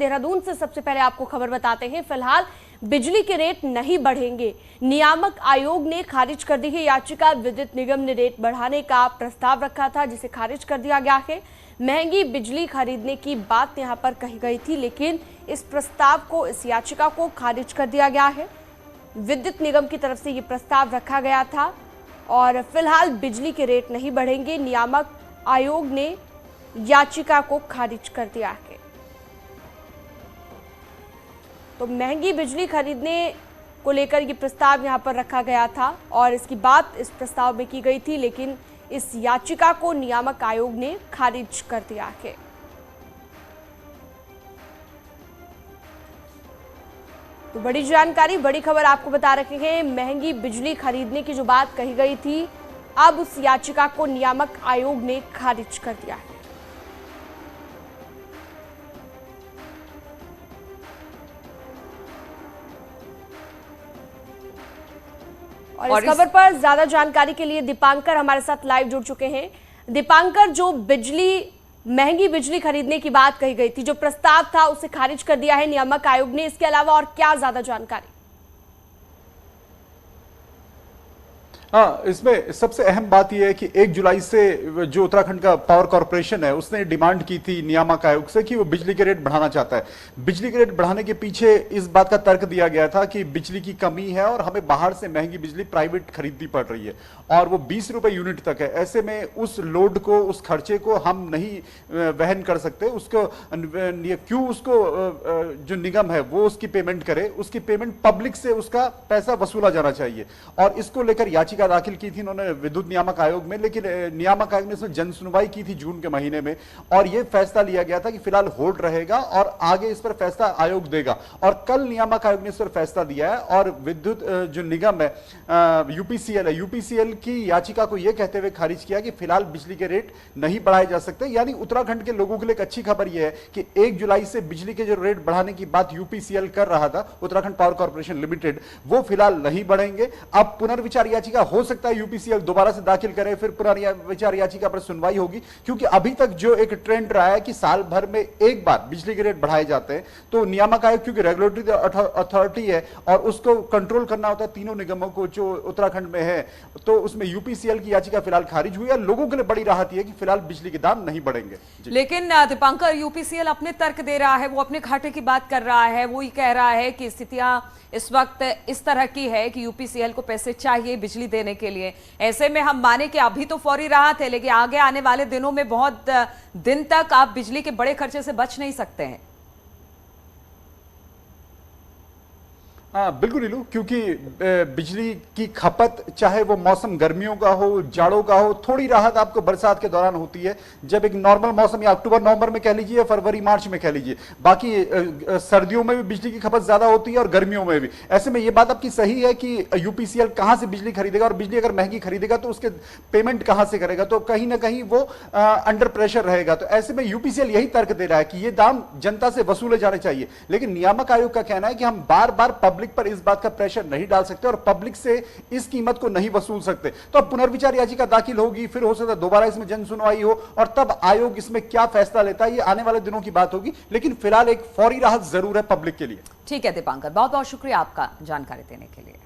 देहरादून से सबसे पहले आपको खबर बताते हैं। फिलहाल बिजली के रेट नहीं बढ़ेंगे। नियामक आयोग ने खारिज कर दी है याचिका। विद्युत निगम ने रेट बढ़ाने का प्रस्ताव रखा था, जिसे खारिज कर दिया गया है। महंगी बिजली खरीदने की बात यहां पर कही गई थी, लेकिन इस प्रस्ताव को, इस याचिका को खारिज कर दिया गया है। विद्युत निगम की तरफ से ये प्रस्ताव रखा गया था और फिलहाल बिजली के रेट नहीं बढ़ेंगे। नियामक आयोग ने याचिका को खारिज कर दिया है। तो महंगी बिजली खरीदने को लेकर ये प्रस्ताव यहां पर रखा गया था और इसकी बात इस प्रस्ताव में की गई थी, लेकिन इस याचिका को नियामक आयोग ने खारिज कर दिया है। तो बड़ी जानकारी, बड़ी खबर आपको बता रहे हैं। महंगी बिजली खरीदने की जो बात कही गई थी, अब उस याचिका को नियामक आयोग ने खारिज कर दिया है। और इस खबर पर ज्यादा जानकारी के लिए दीपांकर हमारे साथ लाइव जुड़ चुके हैं। दीपांकर, जो महंगी बिजली खरीदने की बात कही गई थी, जो प्रस्ताव था उसे खारिज कर दिया है नियामक आयोग ने, इसके अलावा और क्या ज्यादा जानकारी? हाँ, इसमें सबसे अहम बात यह है कि 1 जुलाई से जो उत्तराखंड का पावर कॉर्पोरेशन है उसने डिमांड की थी नियामक आयोग से कि वो बिजली के रेट बढ़ाना चाहता है। बिजली के रेट बढ़ाने के पीछे इस बात का तर्क दिया गया था कि बिजली की कमी है और हमें बाहर से महंगी बिजली प्राइवेट खरीदनी पड़ रही है और वो 20 रुपए यूनिट तक है। ऐसे में उस लोड को, उस खर्चे को हम नहीं वहन कर सकते। उसको क्यों उसको जो निगम है वो उसकी पेमेंट करे, उसकी पेमेंट पब्लिक से उसका पैसा वसूला जाना चाहिए। और इसको लेकर याचिका दाखिल की थी इन्होंने विद्युत नियामक आयोग में, लेकिन नियामक आयोग ने इसमें जन सुनवाई की थी जून के महीने में और यह फैसला लिया गया था कि फिलहाल होल्ड रहेगा और आगे इस पर फैसला आयोग देगा। और कल नियामक आयोग ने इस पर फैसला दिया है और विद्युत जो निगम है, यूपीसीएल है, यूपीसीएल की याचिका को यह कहते हुए खारिज किया कि फिलहाल बिजली के रेट नहीं बढ़ाए जा सकते। यानी उत्तराखंड के लोगों के लिए एक अच्छी खबर यह है कि 1 जुलाई से बिजली के जो रेट बढ़ाने की बात यूपीसीएल कर रहा था, उत्तराखंड पावर कॉर्पोरेशन लिमिटेड, वो फिलहाल नहीं बढ़ेंगे। अब पुनर्विचार याचिका हो सकता है यूपीसीएल दोबारा से दाखिल करे, फिर पुनर्विचार याचिका पर सुनवाई होगी। क्योंकि अभी तक जो एक ट्रेंड रहा है कि साल भर में एक बार बिजली के रेट बढ़ाए जाते हैं, तो नियामक आयोग क्योंकि रेगुलेटरी अथॉरिटी है और उसको कंट्रोल करना होता है तीनों निगमों को जो उत्तराखंड में है, तो उसमें यूपीसीएल की याचिका फिलहाल खारिज हुई है। लोगों के लिए बड़ी राहत है कि फिलहाल बिजली के दाम नहीं बढ़ेंगे। लेकिन दीपांकर, यूपीसीएल अपने तर्क दे रहा है, वो अपने घाटे की बात कर रहा है। वो ये कह रहा है कि स्थितियां इस वक्त इस तरह की है कि यूपीसीएल को पैसे चाहिए बिजली देने के लिए। ऐसे में हम माने कि अभी तो फौरी राहत है, लेकिन आगे आने वाले दिनों में बहुत दिन तक आप बिजली के बड़े खर्चे से बच नहीं सकते हैं। हाँ बिल्कुल नीलू, क्योंकि बिजली की खपत चाहे वो मौसम गर्मियों का हो, जाड़ों का हो, थोड़ी राहत आपको बरसात के दौरान होती है जब एक नॉर्मल मौसम या अक्टूबर नवंबर में कह लीजिए, फरवरी मार्च में कह लीजिए। बाकी सर्दियों में भी बिजली की खपत ज्यादा होती है और गर्मियों में भी। ऐसे में ये बात आपकी सही है कि यूपीसीएल कहां से बिजली खरीदेगा और बिजली अगर महंगी खरीदेगा तो उसके पेमेंट कहां से करेगा, तो कहीं ना कहीं वो अंडर प्रेशर रहेगा। तो ऐसे में यूपीसीएल यही तर्क दे रहा है कि ये दाम जनता से वसूले जाने चाहिए। लेकिन नियामक आयोग का कहना है कि हम बार बार पब्लिक पर इस बात का प्रेशर नहीं डाल सकते और पब्लिक से इस कीमत को नहीं वसूल सकते। तो अब पुनर्विचार याचिका दाखिल होगी, फिर हो सकता है दोबारा इसमें जन सुनवाई हो और तब आयोग इसमें क्या फैसला लेता है ये आने वाले दिनों की बात होगी। लेकिन फिलहाल एक फौरी राहत जरूर है पब्लिक के लिए। ठीक है दीपांकर, बहुत बहुत शुक्रिया आपका जानकारी देने के लिए।